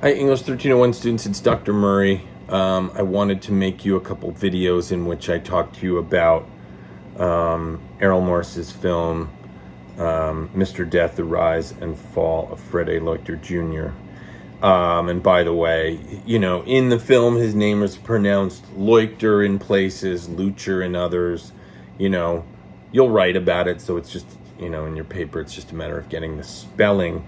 Hi, English 1301 students. It's Dr. Murray. I wanted to make you a couple videos in which I talked to you about Errol Morris's film, Mr. Death, The Rise and Fall of Fred A. Leuchter Jr. And by the way, in the film, his name is pronounced Leuchter in places, Lucher in others. You'll write about it, so it's just, in your paper, it's just a matter of getting the spelling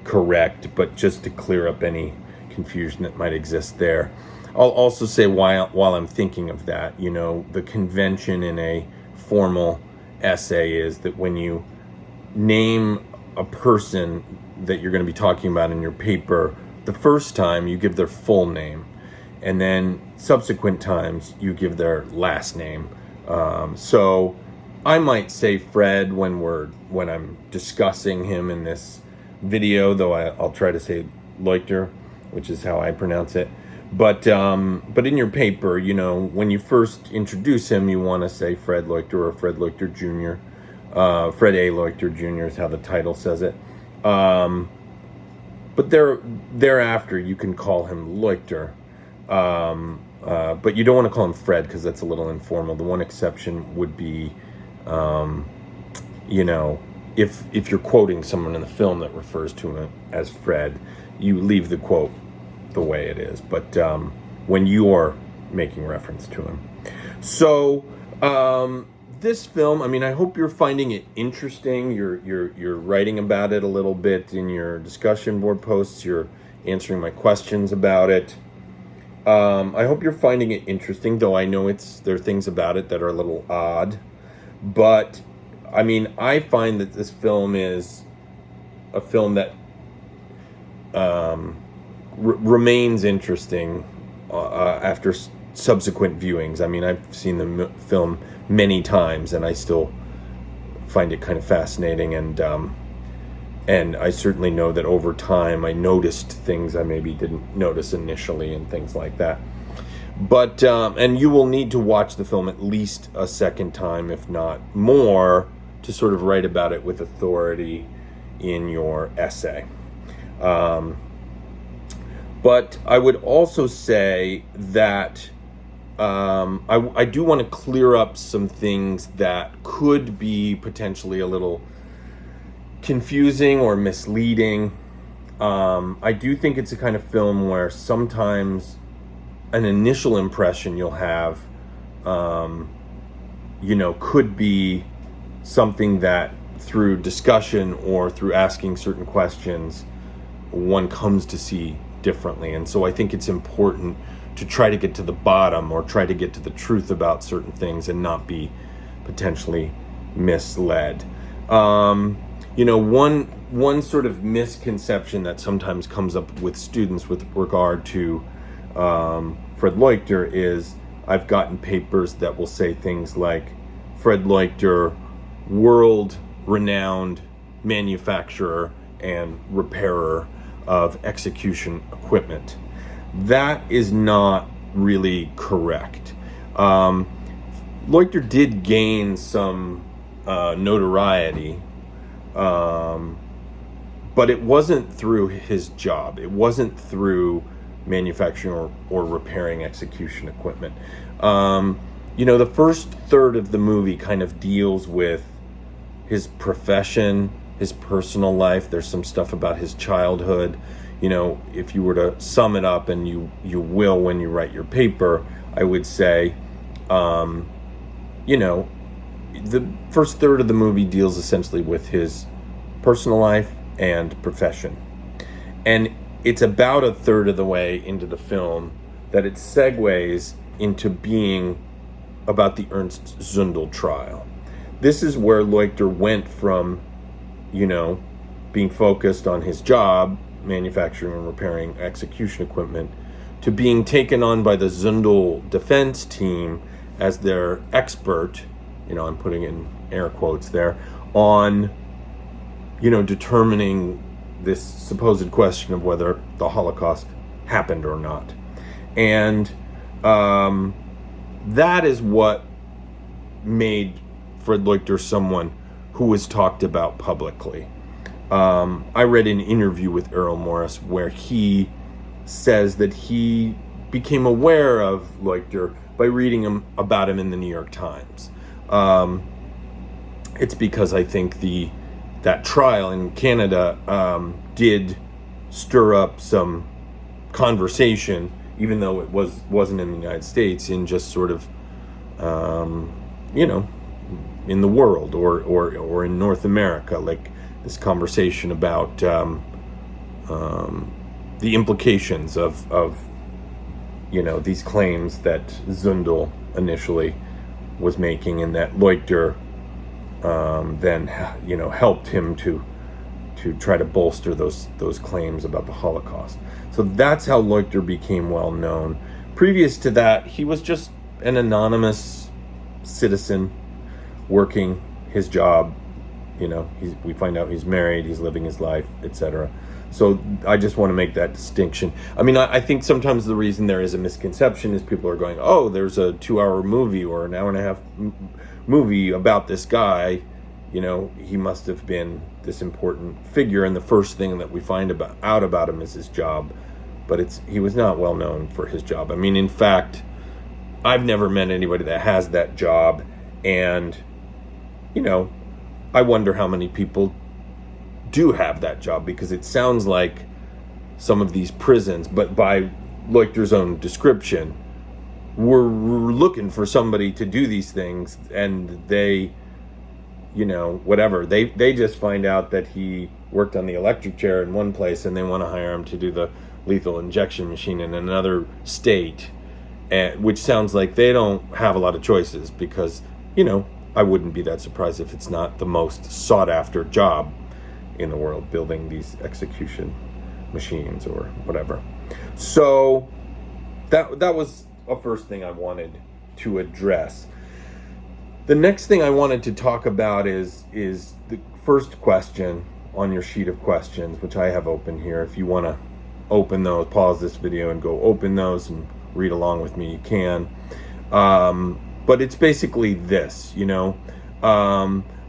correct, but just to clear up any confusion that might exist there. I'll also say while I'm thinking of that, the convention in a formal essay is that when you name a person that you're going to be talking about in your paper, the first time you give their full name, and then subsequent times you give their last name. So I might say Fred when I'm discussing him in this video, though I'll try to say Leuchter, which is how I pronounce it. But in your paper, when you first introduce him, you want to say Fred Leuchter or Fred Leuchter Jr. Fred A. Leuchter Jr. is how the title says it. But thereafter, you can call him Leuchter. But you don't want to call him Fred because that's a little informal. The one exception would be, if you're quoting someone in the film that refers to him as Fred, you leave the quote the way it is. But when you're making reference to him. So this film, I hope you're finding it interesting. You're writing about it a little bit in your discussion board posts. You're answering my questions about it. I hope you're finding it interesting, though I know there are things about it that are a little odd. But I find that this film is a film that remains interesting after subsequent viewings. I've seen the film many times, and I still find it kind of fascinating. And I certainly know that over time I noticed things I maybe didn't notice initially and things like that. But and you will need to watch the film at least a second time, if not more, to sort of write about it with authority in your essay. But I would also say that I do want to clear up some things that could be potentially a little confusing or misleading. I do think it's a kind of film where sometimes an initial impression you'll have, could be something that through discussion or through asking certain questions, one comes to see differently. And so I think it's important to try to get to the bottom or try to get to the truth about certain things and not be potentially misled. One sort of misconception that sometimes comes up with students with regard to Fred Leuchter is I've gotten papers that will say things like Fred Leuchter, world-renowned manufacturer and repairer of execution equipment. That is not really correct. Leuchter did gain some notoriety, but it wasn't through his job. It wasn't through manufacturing or repairing execution equipment. The first third of the movie kind of deals with his profession, his personal life. There's some stuff about his childhood. If you were to sum it up, and you will when you write your paper, I would say, the first third of the movie deals essentially with his personal life and profession. And it's about a third of the way into the film that it segues into being about the Ernst Zundel trial. This is where Leuchter went from, being focused on his job, manufacturing and repairing execution equipment, to being taken on by the Zundel defense team as their expert, I'm putting in air quotes there, on, determining this supposed question of whether the Holocaust happened or not. And that is what made Fred Leuchter someone who was talked about publicly. I read an interview with Errol Morris where he says that he became aware of Leuchter by reading about him in the New York Times. It's because I think that trial in Canada did stir up some conversation, even though it wasn't in the United States, in just sort of in the world or in North America, like this conversation about the implications of these claims that Zundel initially was making, and that Leuchter then helped him to try to bolster those claims about the Holocaust. So that's how Leuchter became well known. Previous to that, he was just an anonymous citizen working his job. We find out he's married, he's living his life, etc. So I just want to make that distinction. I mean, I think sometimes the reason there is a misconception is people are going, oh, there's a 2-hour movie or an hour and a half movie about this guy. He must have been this important figure, and the first thing that we find out about him is his job. But he was not well known for his job. I mean, in fact, I've never met anybody that has that job, and I wonder how many people do have that job, because it sounds like some of these prisons, but by Leuchter's own description, were looking for somebody to do these things, and they they just find out that he worked on the electric chair in one place, and they want to hire him to do the lethal injection machine in another state, which sounds like they don't have a lot of choices, because I wouldn't be that surprised if it's not the most sought after job in the world, building these execution machines or whatever. So that was a first thing I wanted to address. The next thing I wanted to talk about is the first question on your sheet of questions, which I have open here. If you want to open those, pause this video and go open those and read along with me, you can. But it's basically this,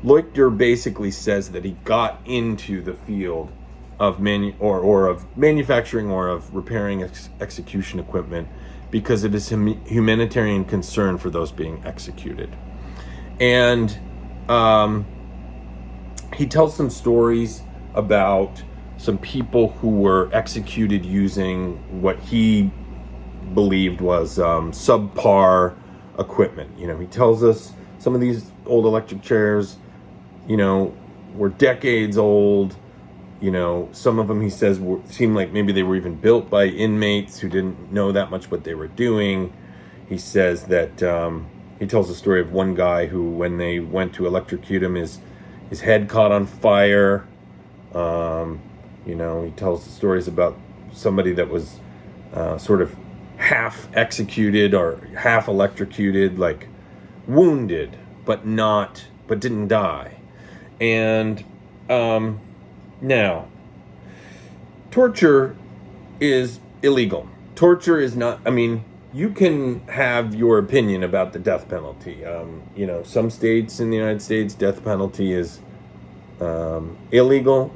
Leuchter basically says that he got into the field of manufacturing or of repairing execution equipment because of his humanitarian concern for those being executed. And he tells some stories about some people who were executed using what he believed was subpar equipment. He tells us some of these old electric chairs, were decades old. Some of them, he says, seemed like maybe they were even built by inmates who didn't know that much what they were doing. He says that he tells the story of one guy who, when they went to electrocute him, his head caught on fire. He tells the stories about somebody that was sort of half executed or half electrocuted, like wounded, but didn't die. And now, torture is illegal. Torture is not, you can have your opinion about the death penalty. Some states in the United States, death penalty is illegal.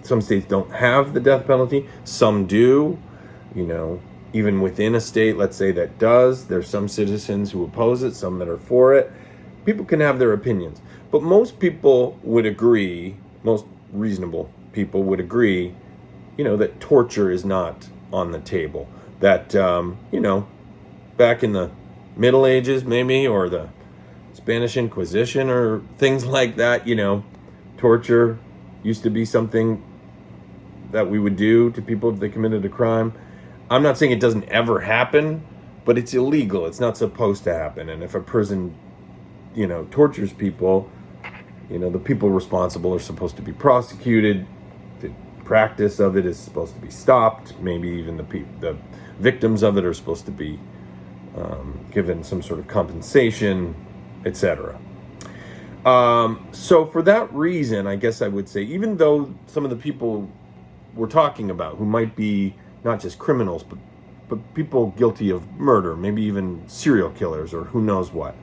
Some states don't have the death penalty. Some do. Even within a state, let's say, that does, there's some citizens who oppose it, some that are for it. People can have their opinions. But most people would agree, most reasonable people would agree, that torture is not on the table. That, back in the Middle Ages, maybe, or the Spanish Inquisition or things like that, torture used to be something that we would do to people if they committed a crime. I'm not saying it doesn't ever happen, but it's illegal. It's not supposed to happen. And if a prison, tortures people, the people responsible are supposed to be prosecuted. The practice of it is supposed to be stopped. Maybe even the victims of it are supposed to be given some sort of compensation, etc. So for that reason, I guess I would say, even though some of the people we're talking about who might be not just criminals, but people guilty of murder, maybe even serial killers or who knows what,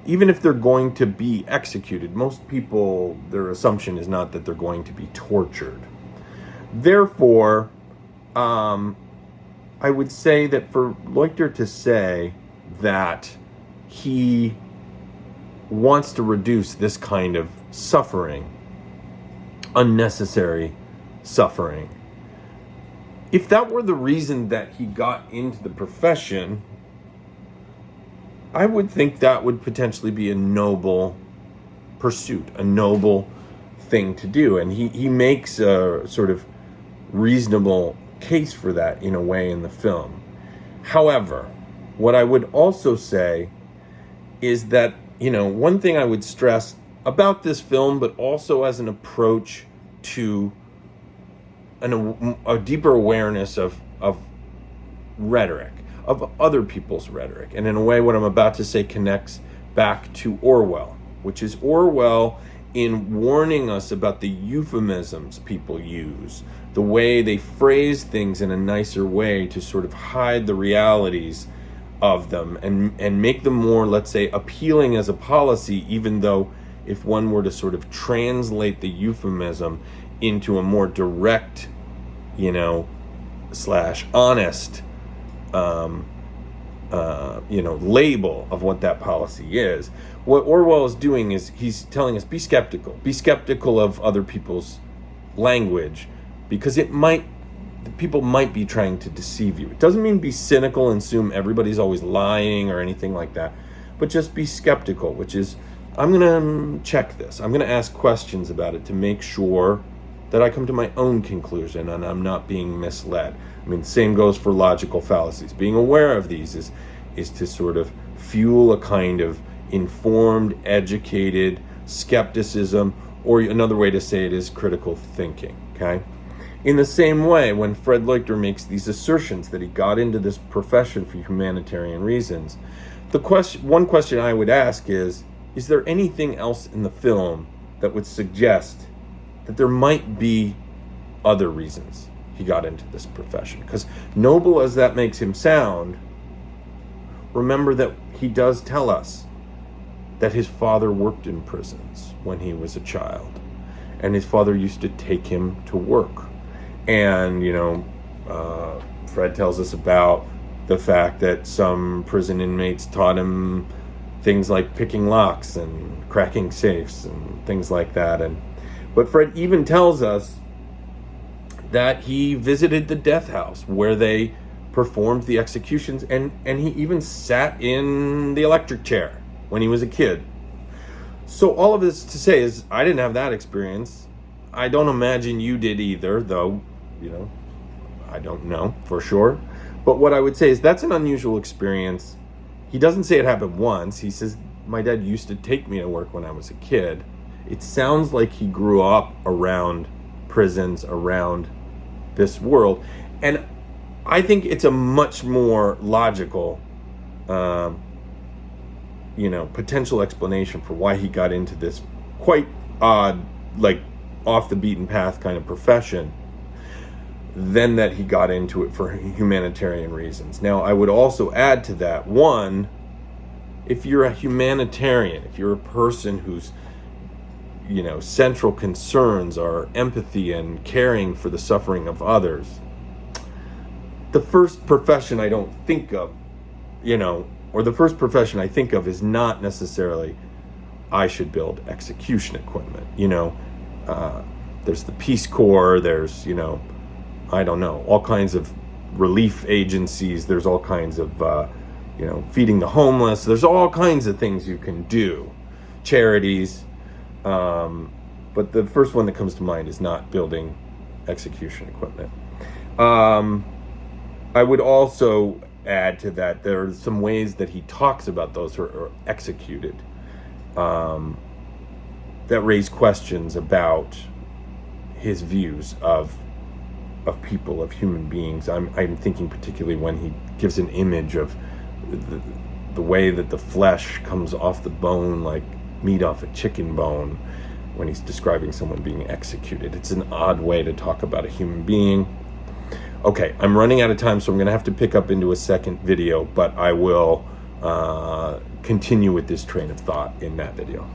even if they're going to be executed, most people, their assumption is not that they're going to be tortured. Therefore, I would say that for Leuchter to say that he wants to reduce this kind of suffering, unnecessary suffering, if that were the reason that he got into the profession, I would think that would potentially be a noble pursuit, a noble thing to do. And he makes a sort of reasonable case for that in a way in the film. However, what I would also say is that, one thing I would stress about this film, but also as an approach to a deeper awareness of rhetoric, of other people's rhetoric. And in a way, what I'm about to say connects back to Orwell, which is Orwell in warning us about the euphemisms people use, the way they phrase things in a nicer way to sort of hide the realities of them and make them more, let's say, appealing as a policy, even though if one were to sort of translate the euphemism into a more direct, / honest, label of what that policy is. What Orwell is doing is he's telling us, be skeptical of other people's language, because people might be trying to deceive you. It doesn't mean be cynical and assume everybody's always lying or anything like that, but just be skeptical, which is, I'm going to check this. I'm going to ask questions about it to make sure that I come to my own conclusion and I'm not being misled. I mean, same goes for logical fallacies. Being aware of these is to sort of fuel a kind of informed, educated skepticism, or another way to say it is critical thinking, okay? In the same way, when Fred Leuchter makes these assertions that he got into this profession for humanitarian reasons, one question I would ask is there anything else in the film that would suggest that there might be other reasons he got into this profession? Because noble as that makes him sound, remember that he does tell us that his father worked in prisons when he was a child, and his father used to take him to work. And, Fred tells us about the fact that some prison inmates taught him things like picking locks and cracking safes and things like that. But Fred even tells us that he visited the death house where they performed the executions, and he even sat in the electric chair when he was a kid. So all of this to say is, I didn't have that experience. I don't imagine you did either, though, I don't know for sure. But what I would say is that's an unusual experience. He doesn't say it happened once. He says, my dad used to take me to work when I was a kid. It sounds like he grew up around prisons, around this world. And I think it's a much more logical, potential explanation for why he got into this quite odd, like off the beaten path kind of profession, than that he got into it for humanitarian reasons. Now, I would also add to that, one, if you're a humanitarian, if you're a person whose central concerns are empathy and caring for the suffering of others, the first profession I don't think of, or the first profession I think of is not necessarily, I should build execution equipment. There's the Peace Corps, there's, I don't know, all kinds of relief agencies, there's all kinds of, feeding the homeless, there's all kinds of things you can do, charities. But the first one that comes to mind is not building execution equipment. I would also add to that, there are some ways that he talks about those who are executed that raise questions about his views of people, of human beings. I'm thinking particularly when he gives an image of the way that the flesh comes off the bone like meat off a chicken bone when he's describing someone being executed. It's an odd way to talk about a human being. Okay, I'm running out of time, so I'm going to have to pick up into a second video, but I will continue with this train of thought in that video.